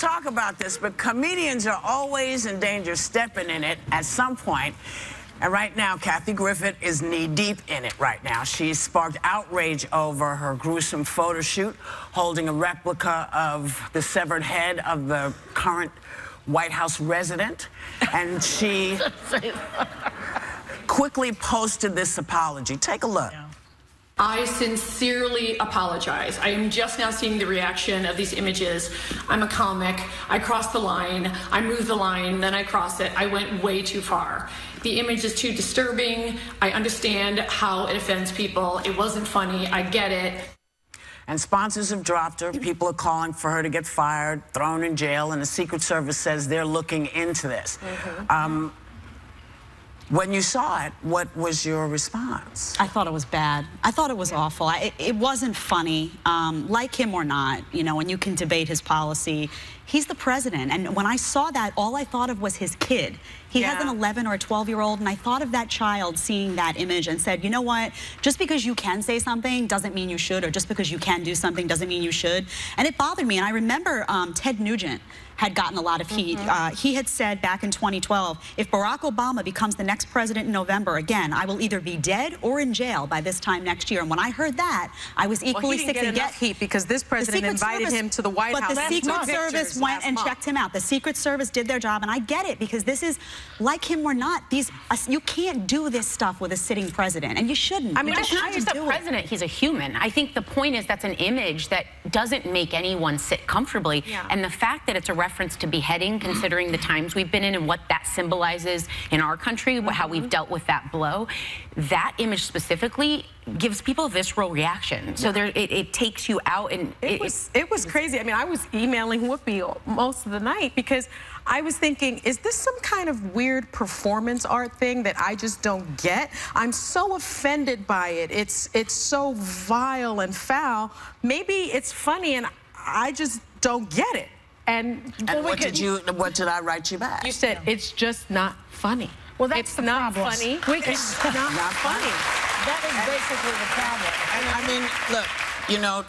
talk about this, but comedians are always in danger of stepping in it at some point. And right now, Kathy Griffin is knee-deep in it right now. She's sparked outrage over her gruesome photo shoot, holding a replica of the severed head of the current White House resident. And she quickly posted this apology. Take a look. I sincerely apologize. I am just now seeing the reaction of these images. I'm a comic. I crossed the line. I moved the line, then I crossed it. I went way too far. The image is too disturbing. I understand how it offends people. It wasn't funny. I get it. And sponsors have dropped her. People are calling for her to get fired, thrown in jail, and the Secret Service says they're looking into this. When you saw it, what was your response? I thought it was bad. I thought it was awful. It wasn't funny. Like him or not, you know, and you can debate his policy. He's the president. And when I saw that, all I thought of was his kid. He has an 11 or a 12-year-old, and I thought of that child seeing that image and said, you know what, just because you can say something doesn't mean you should, or just because you can do something doesn't mean you should. And it bothered me. And I remember Ted Nugent had gotten a lot of heat. He had said back in 2012, if Barack Obama becomes the next president in November, again, I will either be dead or in jail by this time next year. And when I heard that, I was equally sick to get heat because this president invited him to the White House. But the Secret Service went and checked him out. The Secret Service did their job, and I get it, because this is, like him or not, you can't do this stuff with a sitting president, and you shouldn't. I mean, it's not just a president, he's a human. I think the point is that's an image that doesn't make anyone sit comfortably, and the fact that it's a reference to beheading, considering the times we've been in and what that symbolizes in our country, how we've dealt with that blow, that image specifically gives people a visceral reaction. So there, it takes you out, and it was crazy. I mean, I was emailing Whoopi most of the night because I was thinking, is this some kind of weird performance art thing that I just don't get? I'm so offended by it. It's so vile and foul. Maybe it's funny and I just don't get it. And what did I write you back? You said it's just not funny. Well, that's the problem. It's not funny. It's not funny. That is basically the problem. I mean, look, you know,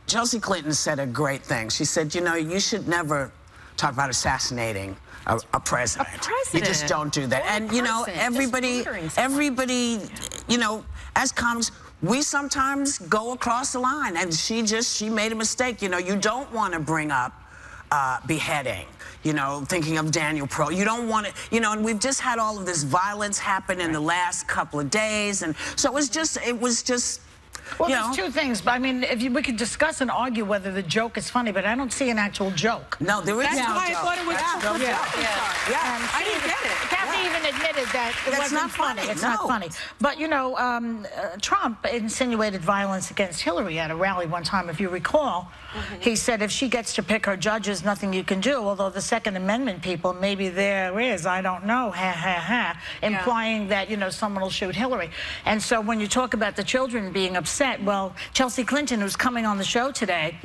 Chelsea Clinton said a great thing. She said, you know, you should never talk about assassinating a president. You just don't do that. And, you know, everybody, you know, as comics, we sometimes go across the line, and she made a mistake. You know, you don't want to bring up beheading, you know, thinking of Daniel Pearl. You don't want to, you know, and we've just had all of this violence happen in the last couple of days, and so it was just, well, there's two things. But I mean, we could discuss and argue whether the joke is funny, but I don't see an actual joke. No, there is no joke. That's why I thought it was I didn't get it. Kathy even admitted that it wasn't funny. It's not funny. But, you know, Trump insinuated violence against Hillary at a rally one time, if you recall. He said if she gets to pick her judges, nothing you can do, although the Second Amendment people, maybe there is, I don't know, ha, ha, ha, implying that, you know, someone will shoot Hillary. And so when you talk about the children being upset, well, Chelsea Clinton, who's coming on the show today,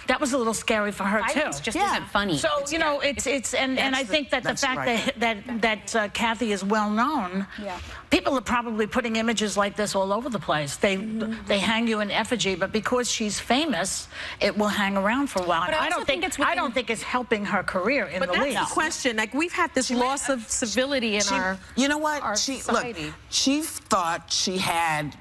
that was a little scary for her, too. It just isn't funny. So, you know, and I think that the fact that Kathy is well known, people are probably putting images like this all over the place. They hang you in effigy, but because she's famous, it will hang around for a while. And I don't think it's helping her career in the least. But that's the question. Like, we've had this loss of civility in our you know what? Our society. Look, she thought she had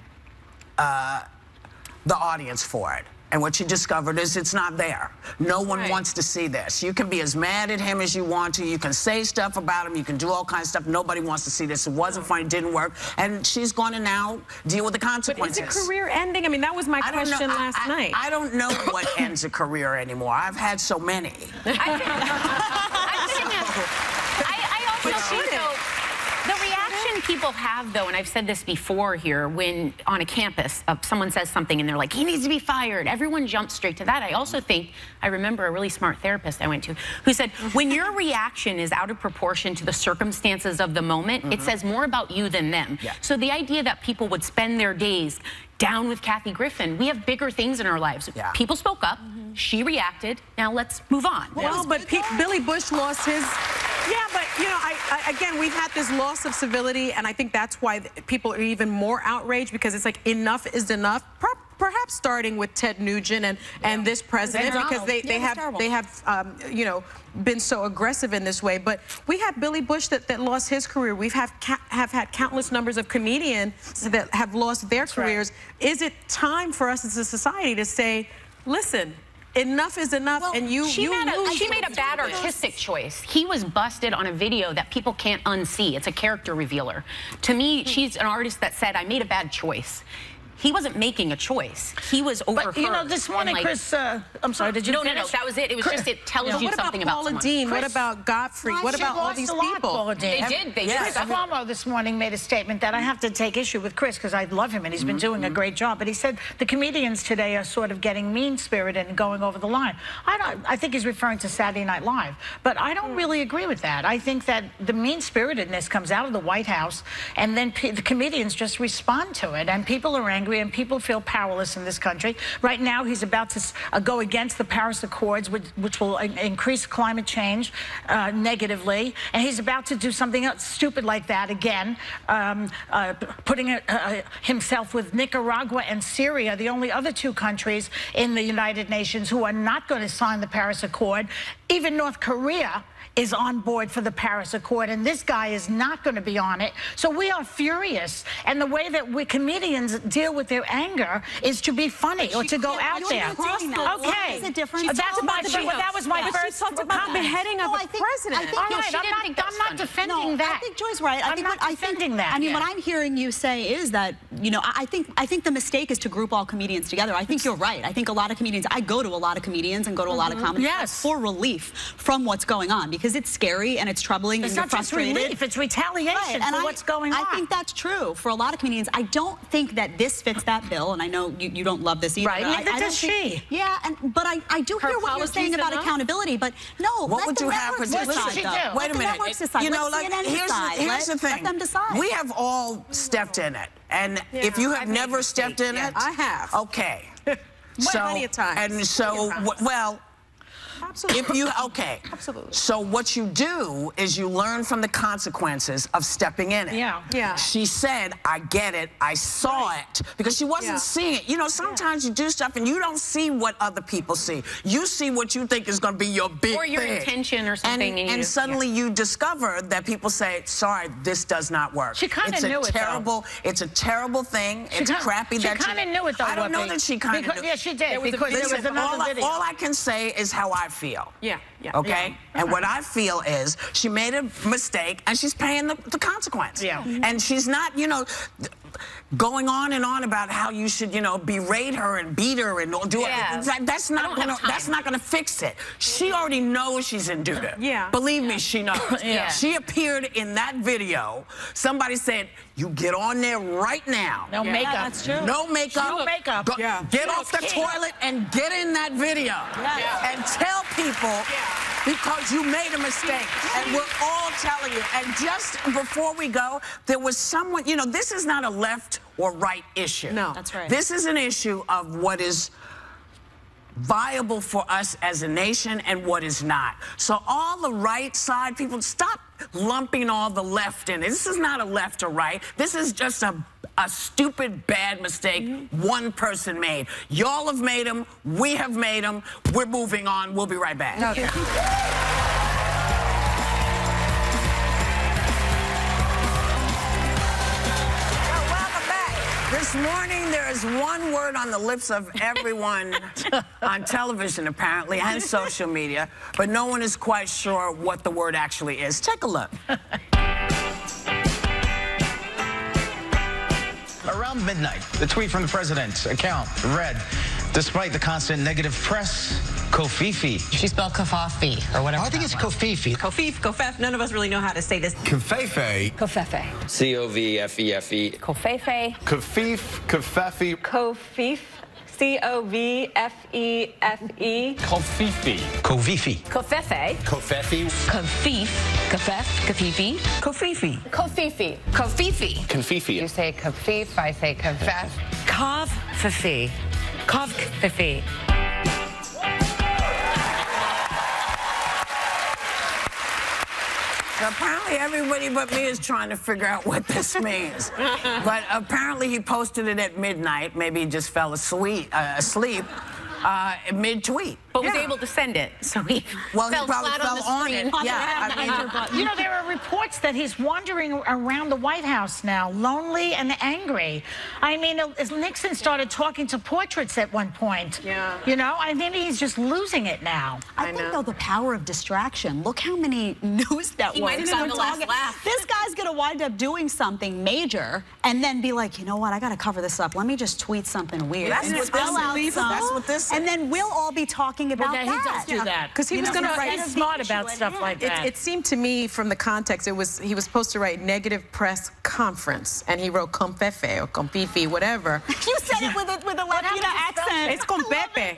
the audience for it. And what she discovered is it's not there. No one wants to see this. You can be as mad at him as you want to. You can say stuff about him. You can do all kinds of stuff. Nobody wants to see this. It wasn't funny. It didn't work. And she's going to now deal with the consequences. But is it career ending? I mean, that was my question last night. I don't know what ends a career anymore. I've had so many. I also think, though, the reaction people have, though, and I've said this before here, when on a campus someone says something and they're like, he needs to be fired, everyone jumps straight to that. I also think, I remember a really smart therapist I went to who said, when your reaction is out of proportion to the circumstances of the moment, it says more about you than them. So the idea that people would spend their days down with Kathy Griffin, we have bigger things in our lives. People spoke up, she reacted, now let's move on. Well, but Billy Bush lost his... Yeah, but, you know, again, we've had this loss of civility, and I think that's why people are even more outraged, because it's like enough is enough. perhaps starting with Ted Nugent and this president, because they have you know, been so aggressive in this way. But we had Billy Bush that lost his career. We've have had countless numbers of comedians that have lost their careers. Right. Is it time for us as a society to say, listen, enough is enough, and she made a bad artistic choice. He was busted on a video that people can't unsee. It's a character revealer. To me, she's an artist that said, I made a bad choice. He wasn't making a choice. He was overheard. But, you know, this morning, like, Chris, I'm sorry, did you No, that was it. It was just, it tells you something about Paula Deen? What about Godfrey? What about all these people? They did. Chris Cuomo this morning made a statement that I have to take issue with Chris, because I love him and he's been doing a great job. But he said the comedians today are sort of getting mean-spirited and going over the line. I think he's referring to Saturday Night Live. But I don't really agree with that. I think that the mean-spiritedness comes out of the White House, and then the comedians just respond to it. And people are angry, and people feel powerless in this country. Right now, he's about to go against the Paris Accords, which will increase climate change negatively. And he's about to do something else stupid like that again, putting himself with Nicaragua and Syria, the only other two countries in the United Nations who are not going to sign the Paris Accord. Even North Korea is on board for the Paris Accord, and this guy is not going to be on it. So we are furious, and the way that we comedians deal with their anger is to be funny or to go out there. Okay, that was my first. She talked about the beheading of a president. All right, I'm not defending that. I think Joy's right. I'm not defending that. I mean, what I'm hearing you say is that, you know, I think the mistake is to group all comedians together. I think you're right. I think a lot of comedians. I go to a lot of comedians and go to a lot of comedy for relief from what's going on, because it's scary and it's troubling and you're frustrated. It's not just relief, it's retaliation for what's going on. I think that's true for a lot of comedians. I don't think that this fits that bill, and I know you don't love this either. Right, neither does she. Yeah, but I do hear what you're saying about accountability, but no, what would you have for decide? Wait a minute. You know, like, here's the thing. Let them decide. We have all stepped in it, and if you have never stepped in it, I have. Okay. Plenty of times. And so, well, absolutely. Absolutely. So what you do is you learn from the consequences of stepping in it. Yeah. She said, I get it, I saw it, because she wasn't seeing it. You know, sometimes you do stuff and you don't see what other people see. You see what you think is going to be your big thing. Or your intention or something. And suddenly you discover that people say, sorry, this does not work. She kind of knew it, though. It's a terrible thing. It's crappy that she kind of knew it, though. I don't know that she kind of knew. Yeah, she did. Because there was another video. All I can say is how I feel. Yeah. Okay? And what I feel is she made a mistake and she's paying the consequence. Yeah. And she's not, you know, going on and on about how you should, you know, berate her and beat her and do it. That's not gonna fix it. She already knows she's in doo-doo. Yeah. Believe me, she knows. She appeared in that video. Somebody said, you get on there right now. No makeup. That's true. No makeup. No makeup. Get off the toilet and get in that video. And tell people because you made a mistake. And we're all telling you. And just before we go, there was someone, you know, this is not a left or right issue. No. That's right. This is an issue of what is viable for us as a nation and what is not. So all the right side people, stop lumping all the left in it. This is not a left or right. This is just a stupid, bad mistake one person made. Y'all have made them. We have made them. We're moving on. We'll be right back. Okay. This morning, there is one word on the lips of everyone on television, apparently, and social media, but no one is quite sure what the word actually is. Take a look. Around midnight, the tweet from the president's account read, despite the constant negative press, Kofifi. She spelled Kofafi or whatever. I think it's Kofifi. Kofif, Kofef. None of us really know how to say this. Kofefe. Kofefe. C-O-V-F-E-F-E. Kofefe. Kofif, Kofefi. Kofif. C-O-V-F-E-F-E. Kofifi. Kofifi. Kofefe. Kofefi. Kofif. Kofef. Kofifi. Kofifi. Kofifi. Kofifi. Konfifi. You say kofif, I say kofef. Kovfifi. Kovfifi. So apparently everybody but me is trying to figure out what this means. But apparently he posted it at midnight. Maybe he just fell asleep mid-tweet. But was able to send it, so he fell flat flat on the screen. You know, there are reports that he's wandering around the White House now, lonely and angry. I mean, Nixon started talking to portraits at one point. Yeah. You know, I think he's just losing it now. I think, though, the power of distraction. Look how many news networks might have gotten the last laugh. This guy's going to wind up doing something major and then be like, you know what, I got to cover this up. Let me just tweet something weird. That's what this is. And then we'll all be talking about that. He does do that. Because he was going to write smart about stuff like that. It seemed to me from the context, he was supposed to write negative press conference, and he wrote confefe or confifi, whatever. You said it with a Latina accent. It's confefe.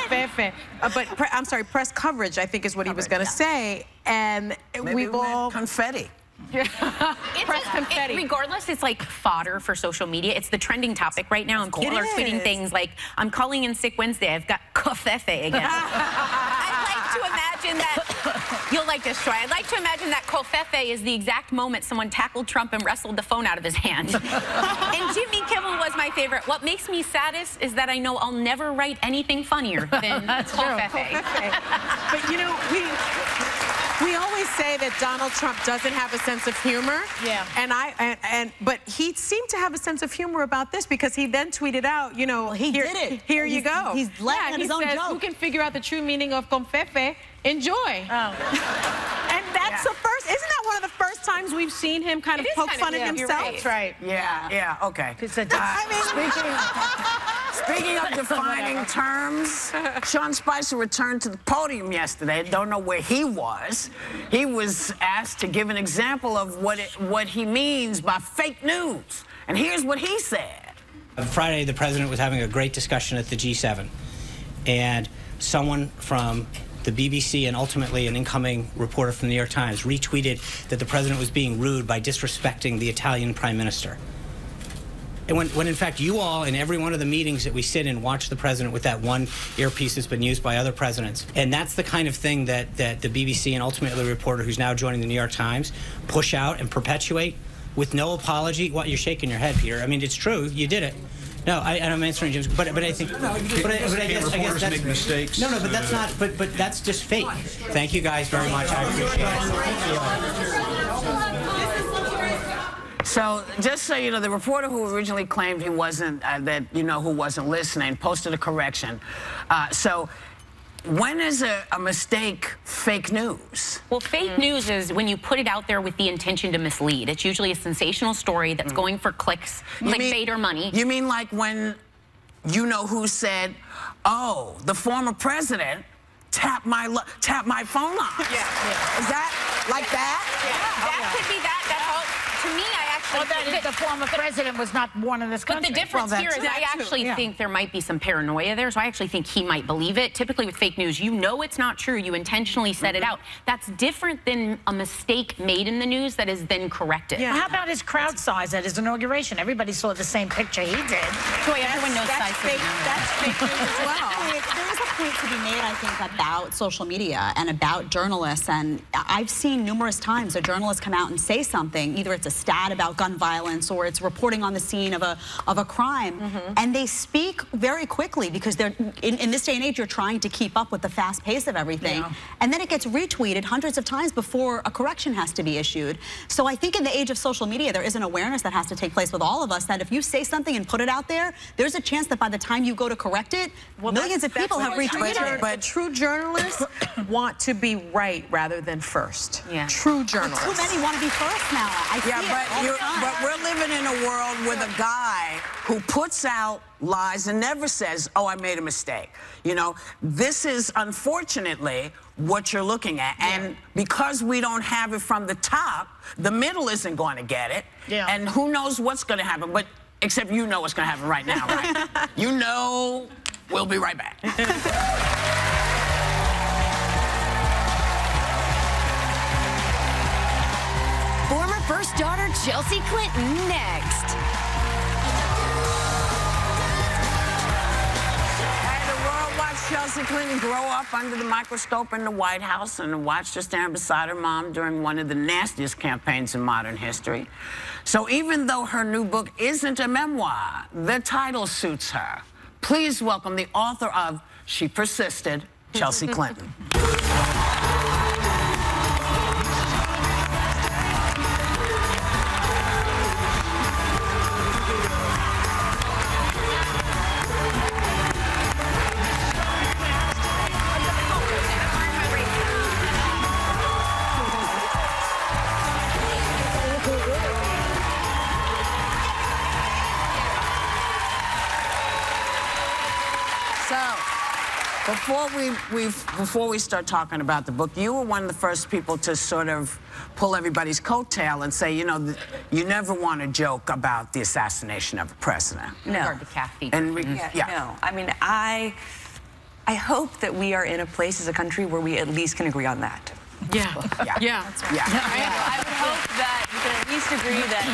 Confefe. But I'm sorry, press coverage, I think is what he was going to say. And we've all... confetti. Press confetti. Regardless, it's like fodder for social media. It's the trending topic right now, and people are tweeting things like, I'm calling in sick Wednesday. I've got confefe again. I'd like to imagine that, you'll like this, Troy. I'd like to imagine that confefe is the exact moment someone tackled Trump and wrestled the phone out of his hand. And Jimmy Kimmel was my favorite. What makes me saddest is that I know I'll never write anything funnier than confefe. But you know, we always say that Donald Trump doesn't have a sense of humor. Yeah. But he seemed to have a sense of humor about this, because he then tweeted out, you know, he did it. Here you go. He's laughing at his own joke. Who can figure out the true meaning of confefe? Enjoy. Oh. And that's the first. Isn't that one of the first times we've seen him kind of poke fun at himself? That's right. Yeah. Okay. I mean, Speaking of defining terms, Sean Spicer returned to the podium yesterday. Don't know where he was. He was asked to give an example of what he means by fake news. And here's what he said. On Friday, the president was having a great discussion at the G7. And someone from the BBC and ultimately an incoming reporter from the New York Times retweeted that the president was being rude by disrespecting the Italian prime minister. And when in fact you all in every one of the meetings that we sit in watch the president with that one earpiece that's been used by other presidents. And that's the kind of thing that the BBC and ultimately the reporter who's now joining the New York Times push out and perpetuate with no apology. What, you're shaking your head, Peter. I mean, it's true, you did it. No, I'm answering Jim's, but I think, but I guess that's, make mistakes. No, but that's not, but that's just fake. Thank you guys very much. I appreciate it. So, just so you know, the reporter who originally claimed he wasn't, who wasn't listening, posted a correction. So, when is a mistake fake news? Well, fake news is when you put it out there with the intention to mislead. It's usually a sensational story that's going for clicks, clickbait or money. You mean like when you know who said, oh, the former president tapped my phone off? Yeah. Is that like that? Yeah. That could be that. That's all. To me, I actually think the former president was not born in this country. But the difference here is I actually think there might be some paranoia there, so I actually think he might believe it. Typically with fake news, you know it's not true. You intentionally set it out. That's different than a mistake made in the news that is then corrected. Yeah. How about his crowd size at his inauguration? Everybody saw the same picture he did. Joy, everyone knows that's fake news as well. There is a point to be made, I think, about social media and about journalists. And I've seen numerous times a journalist come out and say something, either it's a stat about gun violence or it's reporting on the scene of a crime, and they speak very quickly because they're in this day and age you're trying to keep up with the fast pace of everything, and then it gets retweeted hundreds of times before a correction has to be issued. So I think in the age of social media there is an awareness that has to take place with all of us that if you say something and put it out there, there's a chance that by the time you go to correct it, millions of people have retweeted it. But true journalists want to be right rather than first. Yeah. True journalists. Too many want to be first now. I see but we're living in a world with a guy who puts out lies and never says, oh, I made a mistake. You know, this is unfortunately what you're looking at. And because we don't have it from the top, the middle isn't going to get it. Yeah. And who knows what's going to happen, but except you know what's going to happen right now, right? You know, we'll be right back. Former first daughter Chelsea Clinton next. And the World Watch Show Chelsea Clinton grow up under the microscope in the White House and watched her stand beside her mom during one of the nastiest campaigns in modern history. So even though her new book isn't a memoir, the title suits her. Please welcome the author of She Persisted, Chelsea Clinton. Before we start talking about the book, you were one of the first people to sort of pull everybody's coattail and say, you know, you never want to joke about the assassination of a president. No. And no. I mean, I hope that we are in a place as a country where we at least can agree on that. Yeah. That's right. I would hope that we can at least agree that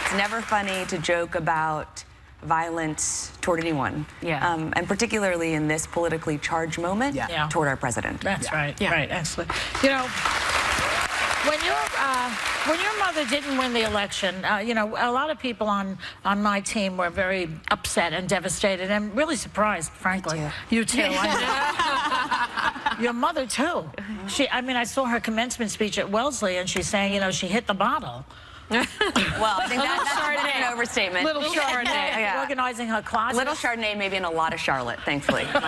it's never funny to joke about violence toward anyone, and particularly in this politically charged moment toward our president. That's right. Right, excellent. You know, when your mother didn't win the election, you know, a lot of people on my team were very upset and devastated and really surprised, frankly. You too. Your mother too. I mean, I saw her commencement speech at Wellesley, and she's saying, you know, she hit the bottle. Well, I think that's an overstatement. Little Chardonnay, organizing her closet. Little Chardonnay, maybe, and a lot of Charlotte, thankfully. A lot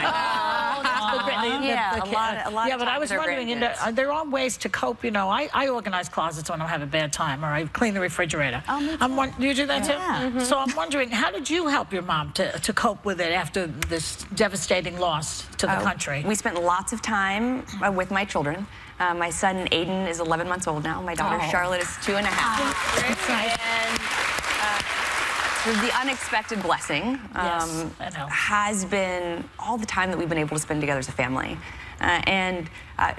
of but I was wondering, there are ways to cope. You know, I organize closets when I have a bad time, or I clean the refrigerator. Do you do that too? So I'm wondering, how did you help your mom to cope with it after this devastating loss to the country? We spent lots of time with my children. My son Aiden is 11 months old now. My daughter Charlotte is 2.5. And the unexpected blessing has been all the time that we've been able to spend together as a family. And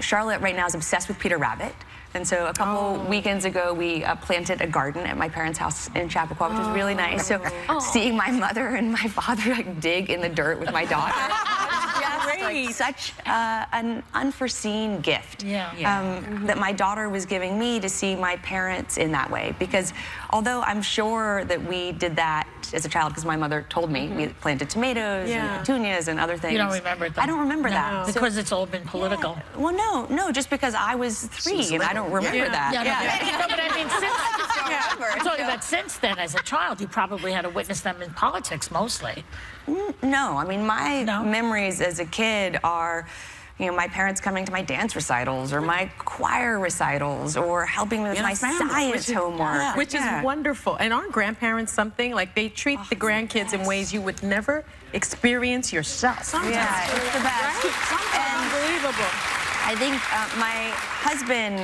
Charlotte right now is obsessed with Peter Rabbit. And so a couple weekends ago, we planted a garden at my parents' house in Chappaqua, which was really nice. So seeing my mother and my father like dig in the dirt with my daughter. Like such an unforeseen gift that my daughter was giving me to see my parents in that way. Because although I'm sure that we did that as a child, because my mother told me we planted tomatoes and petunias and other things. You don't remember that? I don't remember that. Because it's all been political. Well, no, just because I was 3 and I don't remember that. No, but I mean, I'm talking about since then, as a child, you probably had to witness them in politics mostly. No, I mean, my memories as a kid are, you know, my parents coming to my dance recitals or my choir recitals or helping me with my science homework. Which is wonderful. And aren't grandparents something? Like, they treat the grandkids in ways you would never experience yourself. Sometimes. Yeah, it's the best. Sometimes. Unbelievable. I think my husband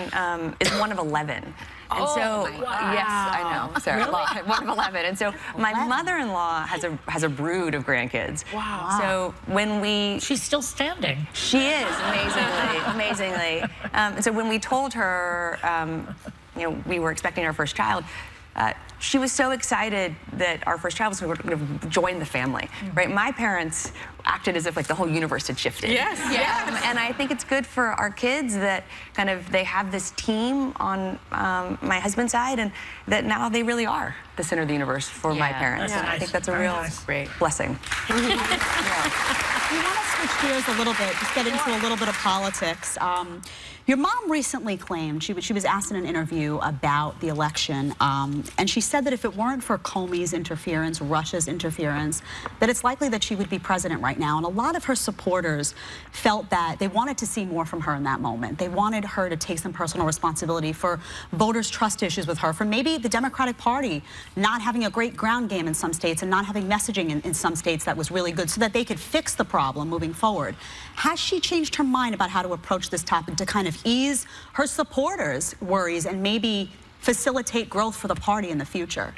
is one of 11. And so, yes, I know. Sorry, one of 11. And so my mother-in-law has a brood of grandkids. Wow. So when she's still standing. She is, amazingly. And so when we told her, you know, we were expecting our first child, she was so excited that our first child was going to join the family, right? My parents acted as if like the whole universe had shifted. Yes. And I think it's good for our kids that kind of they have this team on my husband's side, and that now they really are the center of the universe for my parents. And I think that's a real blessing. We want to switch gears a little bit, just get into a little bit of politics. Your mom recently claimed, she was asked in an interview about the election, and she said that if it weren't for Comey's interference, Russia's interference, that it's likely that she would be president right now. And a lot of her supporters felt that they wanted to see more from her in that moment. They wanted her to take some personal responsibility for voters' trust issues with her, for maybe the Democratic Party not having a great ground game in some states and not having messaging in some states that was really good, so that they could fix the problem moving forward. Has she changed her mind about how to approach this topic to kind of ease her supporters' worries and maybe facilitate growth for the party in the future?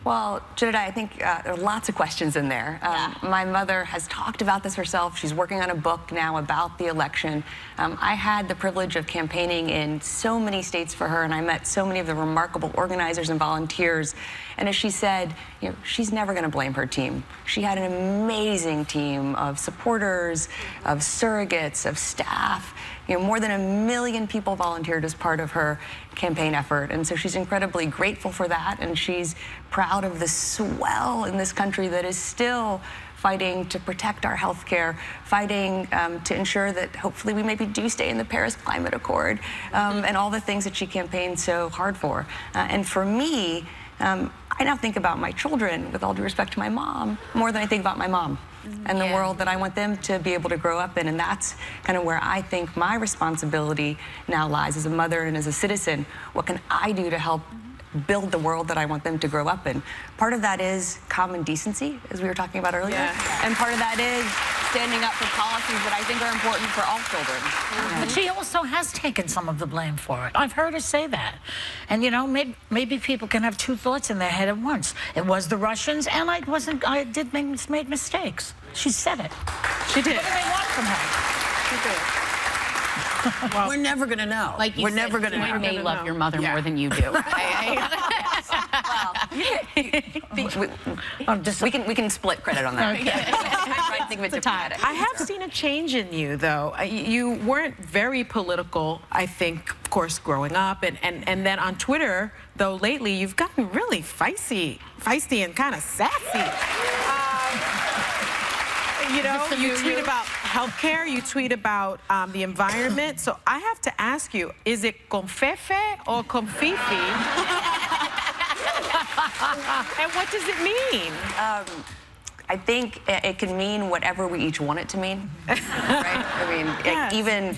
Well, Jedediah, I think there are lots of questions in there. My mother has talked about this herself. She's working on a book now about the election. I had the privilege of campaigning in so many states for her, and I met so many of the remarkable organizers and volunteers. And as she said, you know, she's never going to blame her team. She had an amazing team of supporters, of surrogates, of staff. You know, more than 1 million people volunteered as part of her campaign effort. And so she's incredibly grateful for that. And she's proud of the swell in this country that is still fighting to protect our health care, fighting to ensure that hopefully we maybe do stay in the Paris Climate Accord, and all the things that she campaigned so hard for. And for me, I now think about my children, with all due respect to my mom, more than I think about my mom and the world that I want them to be able to grow up in. And that's kind of where I think my responsibility now lies as a mother and as a citizen. What can I do to help build the world that I want them to grow up in? Part of that is common decency, as we were talking about earlier. And part of that is standing up for policies that I think are important for all children. But she also has taken some of the blame for it. I've heard her say that. And, you know, maybe people can have two thoughts in their head at once. It was the Russians, and I made mistakes. She said it. She did. What do they want from her? She did. Well, we're never going to know. Like you we're said, never going to know. You may love your mother more than you do. We can split credit on that. Okay. I think it's diplomatic. I have seen a change in you, though. You weren't very political, I think, of course, growing up. And then on Twitter, though, lately, you've gotten really feisty and kind of sassy. You know, you tweet about healthcare, you tweet about the environment. So I have to ask you, is it con fefe or con fifi? And what does it mean? I think it can mean whatever we each want it to mean, right? I mean, even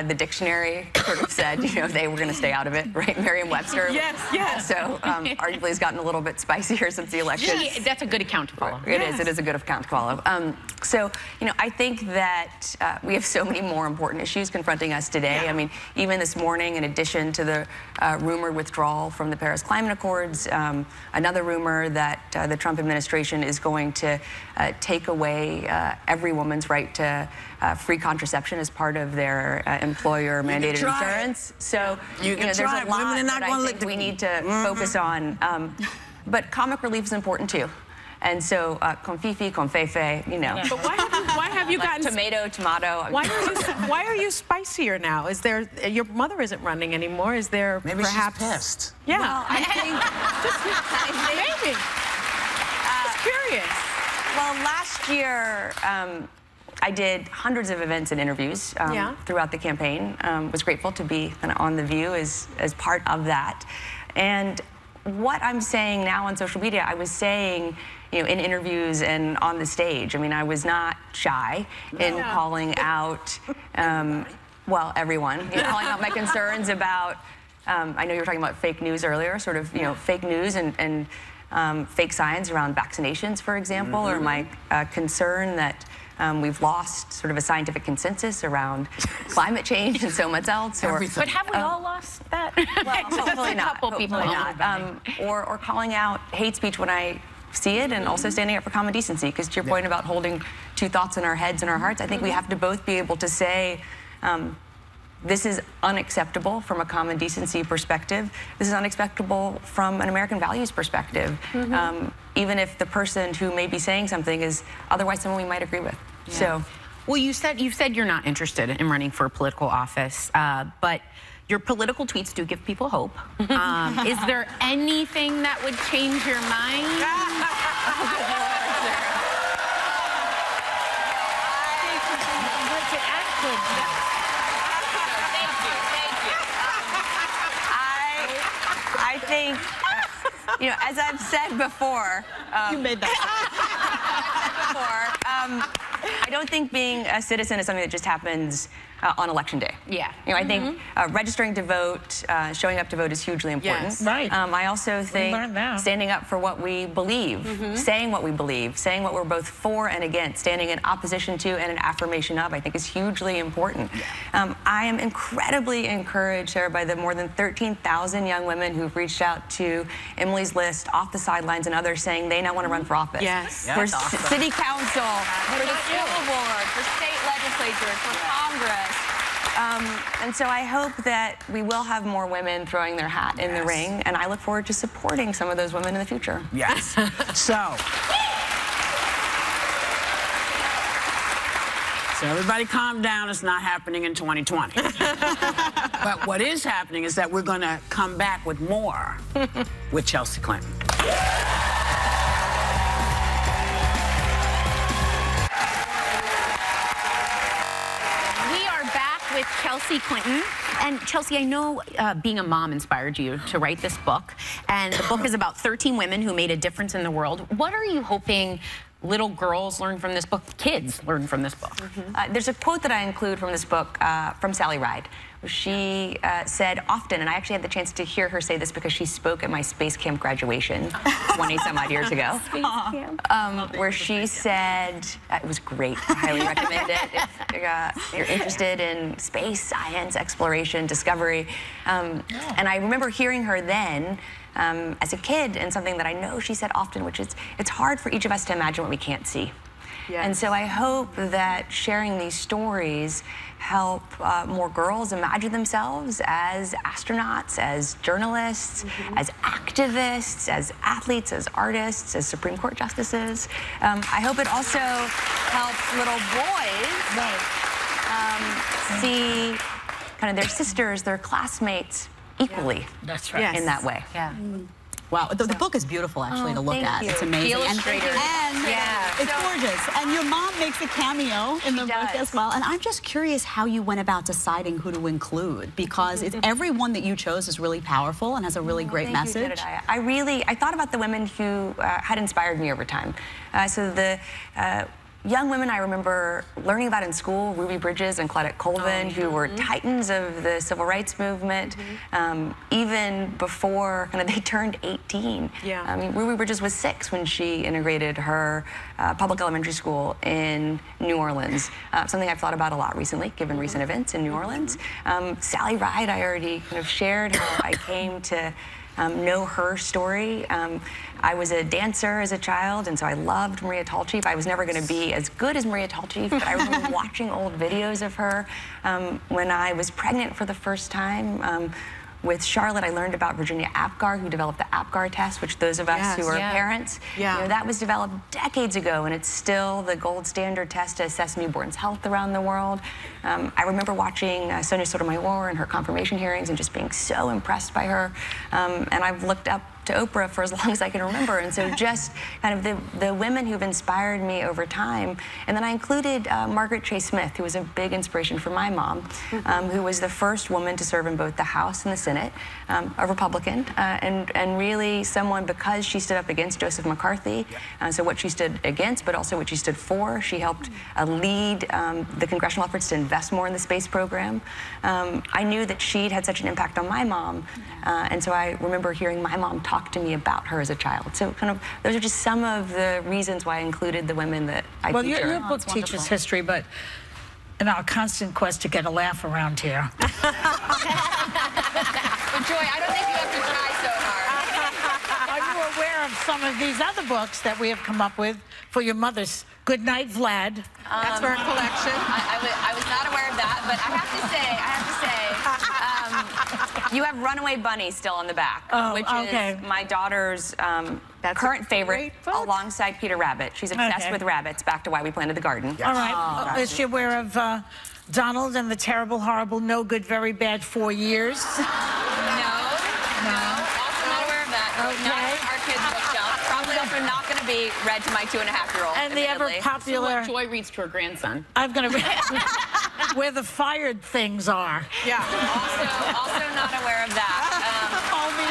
the dictionary sort of said, you know, they were going to stay out of it, right? Merriam-Webster. Yes. So arguably has gotten a little bit spicier since the election. That's a good account to follow. It is a good account to follow. So, you know, I think that we have so many more important issues confronting us today. I mean, even this morning, in addition to the rumored withdrawal from the Paris Climate Accords, another rumor that the Trump administration is going to take away every woman's right to free contraception as part of their employer-mandated insurance. So, you know, there's a lot that I think we need to focus on. But comic relief is important, too. And so, con fifi, con fefe, you know. But why have you gotten tomato? Why are you spicier now? Is there your mother isn't running anymore? Is there maybe perhaps she's pissed? Yeah, well, I think maybe. Just curious. Well, last year I did hundreds of events and interviews throughout the campaign. Was grateful to be on The View as part of that. And what I'm saying now on social media, I was saying, you know, in interviews and on the stage. I mean, I was not shy in calling out, well, everyone, you know, calling out my concerns about, I know you were talking about fake news earlier, sort of, you know, fake news and fake science around vaccinations, for example, or my concern that we've lost sort of a scientific consensus around climate change and so much else. But have we all lost that? Well, hopefully not. Hopefully not. Or calling out hate speech when I see it, and also standing up for common decency. Because to your point about holding two thoughts in our heads and our hearts, I think we have to both be able to say, this is unacceptable from a common decency perspective. This is unacceptable from an American values perspective. Even if the person who may be saying something is otherwise someone we might agree with. So, well, you've said you're not interested in running for political office, but your political tweets do give people hope. Is there anything that would change your mind? I think, you know, as I've said before, you made that. I don't think being a citizen is something that just happens on Election Day. Yeah. You know, I think registering to vote, showing up to vote is hugely important. Yes. Right. I also think standing up for what we believe, saying what we believe, saying what we're both for and against, standing in opposition to and an affirmation of, I think is hugely important. I am incredibly encouraged, Sarah, by the more than 13,000 young women who've reached out to Emily's List, Off the Sidelines, and others saying they now want to run for office. Yes. For city council, for the school board, for state legislatures, for Congress. And so I hope that we will have more women throwing their hat in the ring, and I look forward to supporting some of those women in the future. Yes. So everybody calm down. It's not happening in 2020. But what is happening is that we're going to come back with more with Chelsea Clinton. With Chelsea Clinton. And Chelsea, I know being a mom inspired you to write this book. And the book is about 13 women who made a difference in the world. What are you hoping little girls learn from this book, kids learn from this book? There's a quote that I include from this book from Sally Ride. She said often, and I actually had the chance to hear her say this because she spoke at my space camp graduation 20-some-odd years ago, where she said, it was great, I highly recommend it if you're interested in space, science, exploration, discovery. And I remember hearing her then as a kid, and something that I know she said often, which is, it's hard for each of us to imagine what we can't see. Yes. And so I hope that sharing these stories help more girls imagine themselves as astronauts, as journalists, as activists, as athletes, as artists, as Supreme Court justices. I hope it also helps little boys see kind of their sisters, their classmates equally. That's right. In that way. Yeah. Wow, the book is beautiful, actually, to look at. It's amazing. And it's gorgeous. And your mom makes a cameo in the book as well. And I'm just curious how you went about deciding who to include, because everyone that you chose is really powerful and has a really great message. I thought about the women who had inspired me over time. So the young women I remember learning about in school, Ruby Bridges and Claudette Colvin, who were titans of the civil rights movement, even before kind of they turned 18. I mean, Ruby Bridges was 6 when she integrated her public elementary school in New Orleans, something I've thought about a lot recently, given recent events in New Orleans. Sally Ride, I already kind of shared how I came to know her story. I was a dancer as a child, and so I loved Maria Tallchief. I was never going to be as good as Maria Tallchief, but I remember watching old videos of her. When I was pregnant for the first time with Charlotte, I learned about Virginia Apgar, who developed the Apgar test, which those of us who are parents, you know, that was developed decades ago, and it's still the gold standard test to assess newborns' health around the world. I remember watching Sonia Sotomayor and her confirmation hearings and just being so impressed by her. And I've looked up to Oprah for as long as I can remember, and so just kind of the women who've inspired me over time. And then I included Margaret Chase Smith, who was a big inspiration for my mom, who was the first woman to serve in both the House and the Senate, a Republican, and really someone, because she stood up against Joseph McCarthy, so what she stood against, but also what she stood for. She helped lead the congressional efforts to invest more in the space program. I knew that she'd had such an impact on my mom, and so I remember hearing my mom talk to me about her as a child. So kind of, those are just some of the reasons why I included the women that I feature. Well, your book teaches history, but in our constant quest to get a laugh around here. Joy, I don't think you have to try so hard. Are you aware of some of these other books that we have come up with for your mother's Good Night, Vlad? That's for her collection. I was not aware of that, but I have to say, you have Runaway Bunny still on the back, which is my daughter's current favorite, alongside Peter Rabbit. She's obsessed with rabbits, back to Why We Planted the Garden. All right. Is she aware of Donald and the Terrible, Horrible, No Good, Very Bad 4 Years? No. Also not aware of that. Not on our kids' bookshelf. Probably also not going to be read to my 2-and-a-half-year-old. And the ever popular. So Joy reads to her grandson. I'm going to read Where the Fired Things Are. Yeah. Also not aware of that. Comey,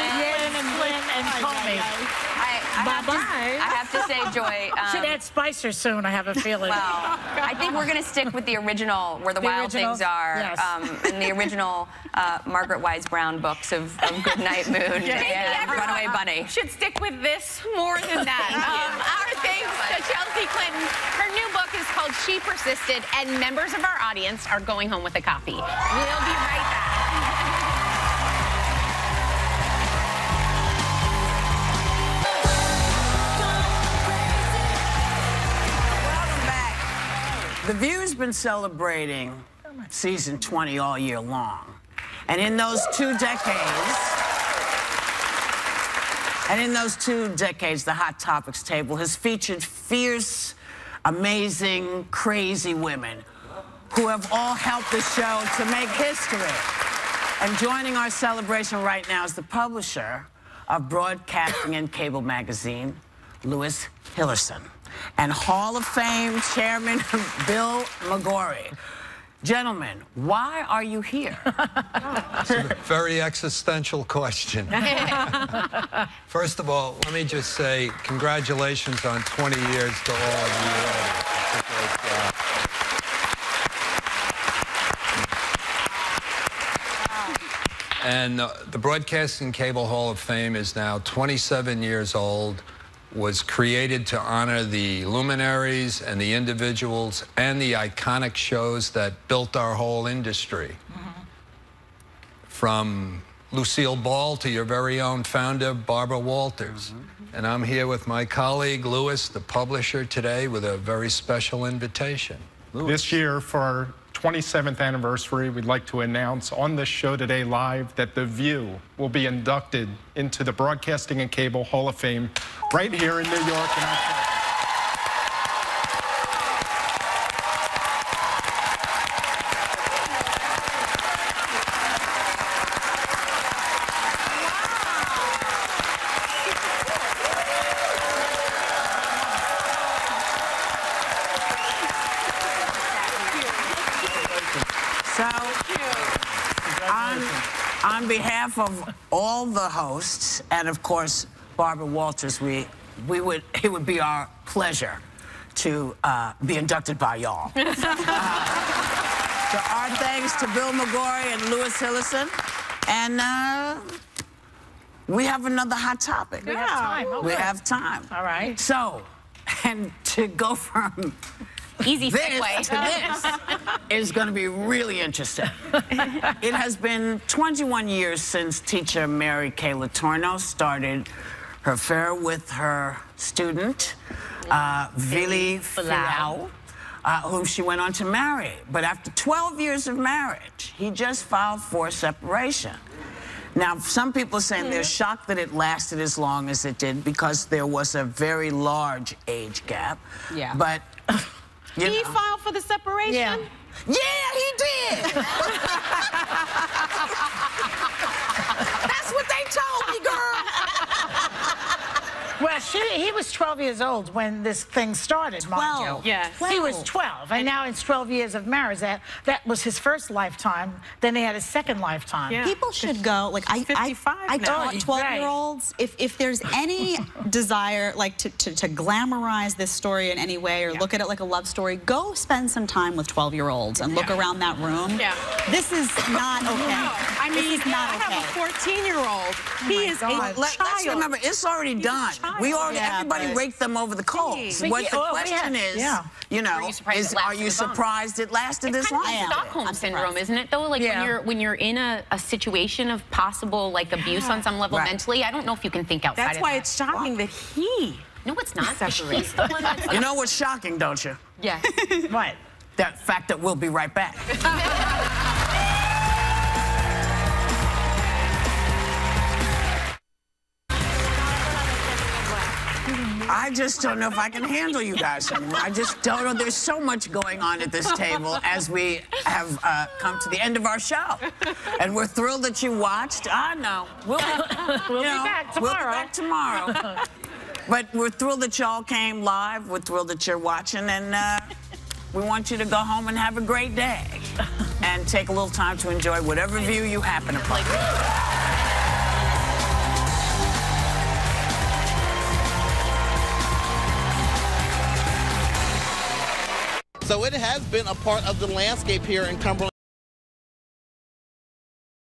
Lynn, and Comey. I have to say, Joy. Should add Spicer soon, I have a feeling. Well, I think we're going to stick with the original, Where the Wild Things Are, yes. and the original Margaret Wise Brown books of Goodnight Moon and Runaway Bunny. Should stick with this more than that. Our thanks to Chelsea Clinton. Her new book is called She Persisted, and members of our audience are going home with a copy. We'll be right back. The View's been celebrating season 20 all year long. And in those 2 decades, the Hot Topics table has featured fierce, amazing, crazy women who have all helped the show to make history. And joining our celebration right now is the publisher of Broadcasting and Cable magazine, Louis Hillerson, and Hall of Fame Chairman Bill McGorry. Gentlemen, why are you here? It's a very existential question. First of all, let me just say congratulations on 20 years to all of you. It's a great job. And the Broadcasting Cable Hall of Fame is now 27 years old, was created to honor the luminaries and the individuals and the iconic shows that built our whole industry. From Lucille Ball to your very own founder, Barbara Walters. And I'm here with my colleague, Louis, the publisher, today with a very special invitation. This year, for our 27th anniversary, we'd like to announce on this show today live that The View will be inducted into the Broadcasting and Cable Hall of Fame right here in New York. On behalf of all the hosts and, of course, Barbara Walters, it would be our pleasure to be inducted by y'all. So our thanks to Bill McGorry and Louis Hillerson. And we have another hot topic. We have time. We have time. All right. So, and to go from easy this segue to this is going to be really interesting. It has been 21 years since teacher Mary Kay Letourneau started her affair with her student, Vili Fualaau, whom she went on to marry. But after 12 years of marriage, he just filed for separation. Now, some people are saying they're shocked that it lasted as long as it did because there was a very large age gap. Yeah. But he filed for the separation? Yeah, he did. That's what they told me, girl. Well, he was 12 years old when this thing started, mind you. Yes. He was 12, and now it's 12 years of marriage. That was his first lifetime. Then he had his second lifetime. Yeah. People should go, like, I taught 12-year-olds, if there's any desire, like, to glamorize this story in any way or look at it like a love story, go spend some time with 12-year-olds and look around that room. Yeah. This is not okay. I mean, I have a 14-year-old. He is a child. Let's remember, it's already done. We already, everybody raked them over the coals. What the question is, you know, are you surprised it lasted this long? It's kind of Stockholm syndrome, isn't it, though? Like, when you're in a situation of possible, like, abuse on some level mentally, I don't know if you can think outside of that. That's why it's shocking that he... No, it's not. He's the one that's... You know what's shocking, don't you? Yes. What? That fact that we'll be right back. I just don't know if I can handle you guys anymore. I just don't know. There's so much going on at this table as we have come to the end of our show. And we're thrilled that you watched. No. We'll be back tomorrow. We'll be back tomorrow. But we're thrilled that y'all came live. We're thrilled that you're watching. And we want you to go home and have a great day. And take a little time to enjoy whatever view you happen upon. So it has been a part of the landscape here in Cumberland.